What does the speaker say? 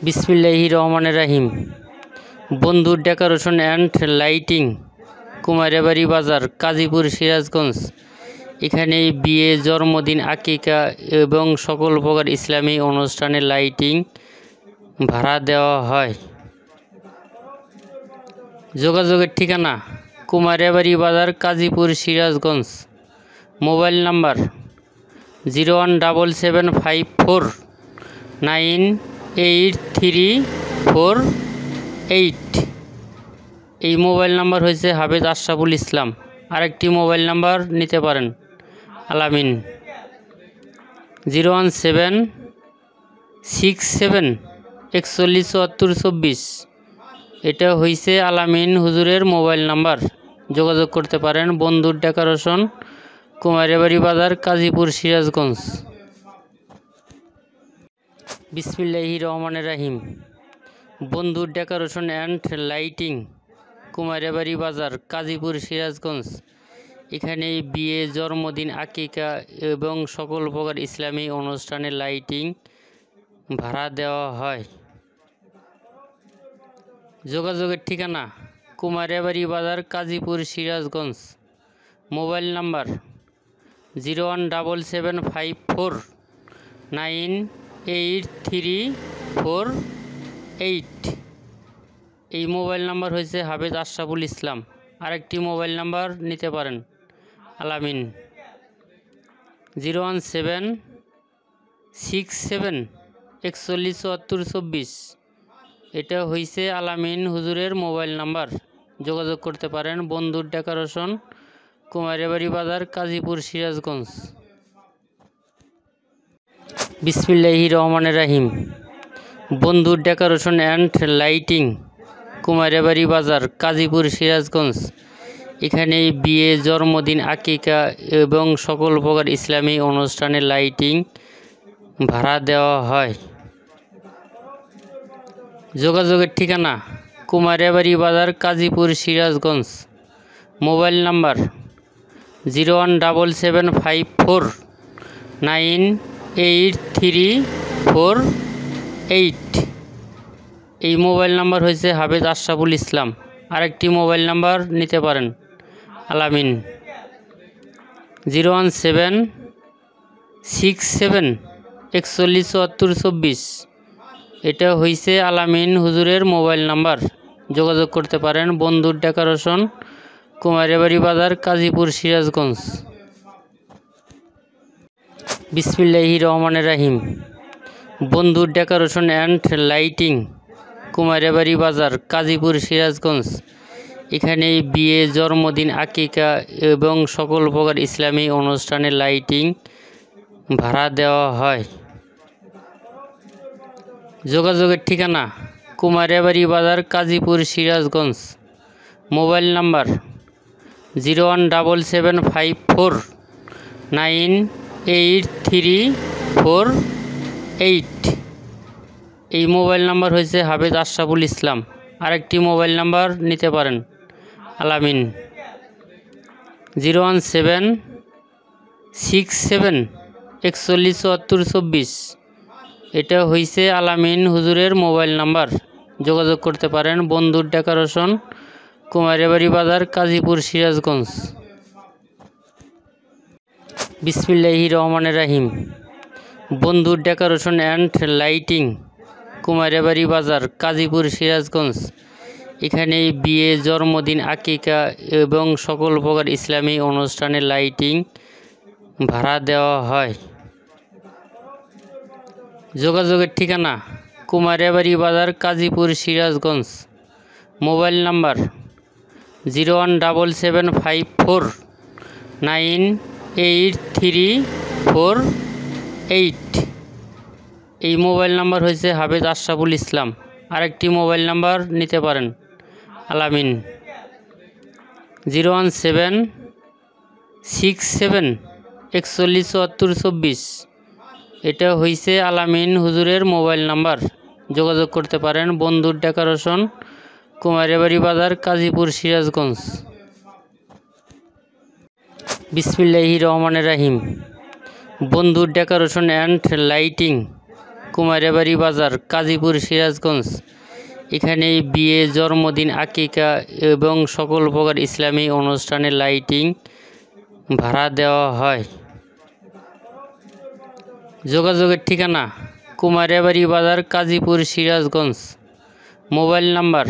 বিসমিল্লাহির রহমানির রহিম। বন্ধু ডেকোরেশন অ্যান্ড লাইটিং, কুমারিয়াবাড়ি বাজার, কাজীপুর, সিরাজগঞ্জ। এখানে বিয়ে, জন্মদিন, আকিকা এবং সকল প্রকার ইসলামী অনুষ্ঠানে লাইটিং ভাড়া দেওয়া হয়। যোগাযোগের ঠিকানা: কুমারিয়াবাড়ি বাজার, কাজীপুর, সিরাজগঞ্জ। Mobile number 01757598348। এই মোবাইল নাম্বার হয়েছে হাফেজ আশরাফুল ইসলাম। আরেকটি মোবাইল নাম্বার নিতে পারেন আলামিন 01767417424। এটা হয়েছে আলামিন হুজুরের মোবাইল নাম্বার। যোগাযোগ করতে পারেন বন্ধুর ডেকোরেশন, কুমারিয়াবাড়ি বাজার, কাজীপুর, সিরাজগঞ্জ। বিসমিল্লাহির রহমানির রহিম। বন্ধুর ডেকোরেশন অ্যান্ড লাইটিং, কুমারিয়াবাড়ি বাজার, কাজীপুর, সিরাজগঞ্জ। এখানে বিয়ে, জন্মদিন, আকিকা এবং সকল প্রকার ইসলামী অনুষ্ঠানে লাইটিং ভাড়া দেওয়া হয়। যোগাযোগের ঠিকানা: কুমারিয়াবাড়ি বাজার, কাজীপুর, সিরাজগঞ্জ। Mobile number 01757598348। এই মোবাইল নাম্বার হয়েছে হাফেজ আশরাফুল ইসলাম। আরেকটি মোবাইল নাম্বার নিতে পারেন আলামিন 01767417424। এটা হয়েছে আলামিন হুজুরের মোবাইল নাম্বার। যোগাযোগ করতে পারেন বন্ধুর ডেকোরেশন, কুমারিয়াবাড়ি বাজার, কাজীপুর, সিরাজগঞ্জ। বিসমিল্লাহির রহমানির রহিম। বন্ধুর ডেকোরেশন অ্যান্ড লাইটিং, কুমারিয়াবাড়ি বাজার, কাজীপুর, সিরাজগঞ্জ। এখানে বিয়ে, জন্মদিন, আকিকা এবং সকল প্রকার ইসলামী অনুষ্ঠানে লাইটিং ভাড়া দেওয়া হয়। যোগাযোগের ঠিকানা: কুমারিয়াবাড়ি বাজার, কাজীপুর, সিরাজগঞ্জ। Mobile number 01757598348। এই মোবাইল নাম্বার হয়েছে হাফেজ আশরাফুল ইসলাম। আরেকটি মোবাইল নাম্বার নিতে পারেন আলামিন 01767417424। এটা হয়েছে আলামিন হুজুরের মোবাইল নাম্বার। যোগাযোগ করতে পারেন বন্ধুর ডেকোরেশন, কুমারিয়াবাড়ি বাজার, কাজীপুর, সিরাজগঞ্জ। বিসমিল্লাহির রহমানির রহিম। বন্ধুর ডেকোরেশন অ্যান্ড লাইটিং, কুমারিয়াবাড়ি বাজার, কাজীপুর, সিরাজগঞ্জ। এখানে বিয়ে, জন্মদিন, আকিকা এবং সকল প্রকার ইসলামী অনুষ্ঠানে লাইটিং ভাড়া দেওয়া হয়। যোগাযোগের ঠিকানা: কুমারিয়াবাড়ি বাজার, কাজীপুর, সিরাজগঞ্জ। Mobile number 01757598348। এই মোবাইল নাম্বার হয়েছে হাফেজ আশরাফুল ইসলাম। আরেকটি মোবাইল নাম্বার নিতে পারেন আলামিন 01767417424। এটা হয়েছে আলামিন হুজুরের মোবাইল নাম্বার। যোগাযোগ করতে পারেন বন্ধুর ডেকোরেশন, কুমারিয়াবাড়ি বাজার, কাজীপুর, সিরাজগঞ্জ। বিসমিল্লাহির রহমানির রহিম। বন্ধুর ডেকোরেশন অ্যান্ড লাইটিং, কুমারিয়াবাড়ি বাজার, কাজীপুর, সিরাজগঞ্জ। এখানে বিয়ে, জন্মদিন, আকিকা এবং সকল প্রকার ইসলামী অনুষ্ঠানে লাইটিং ভাড়া দেওয়া হয়। যোগাযোগের ঠিকানা: কুমারিয়াবাড়ি বাজার, কাজীপুর, সিরাজগঞ্জ। Mobile number 01757598348। এই মোবাইল নাম্বার হয়েছে হাফেজ আশরাফুল ইসলাম। আরেকটি মোবাইল নাম্বার নিতে পারেন আলামিন 01767417424। এটা হয়েছে আলামিন হুজুরের মোবাইল নাম্বার। যোগাযোগ করতে পারেন বন্ধুর ডেকোরেশন, কুমারিয়াবাড়ি বাজার, কাজীপুর, সিরাজগঞ্জ। বিসমিল্লাহির রহমানির রহিম। বন্ধুর ডেকোরেশন অ্যান্ড লাইটিং, কুমারিয়াবাড়ি বাজার, কাজীপুর, সিরাজগঞ্জ। এখানে বিয়ে, জন্মদিন, আকিকা এবং সকল প্রকার ইসলামী অনুষ্ঠানে লাইটিং ভাড়া দেওয়া হয়। যোগাযোগের ঠিকানা কুমারিয়াবাড়ি বাজার, কাজীপুর, সিরাজগঞ্জ। Mobile number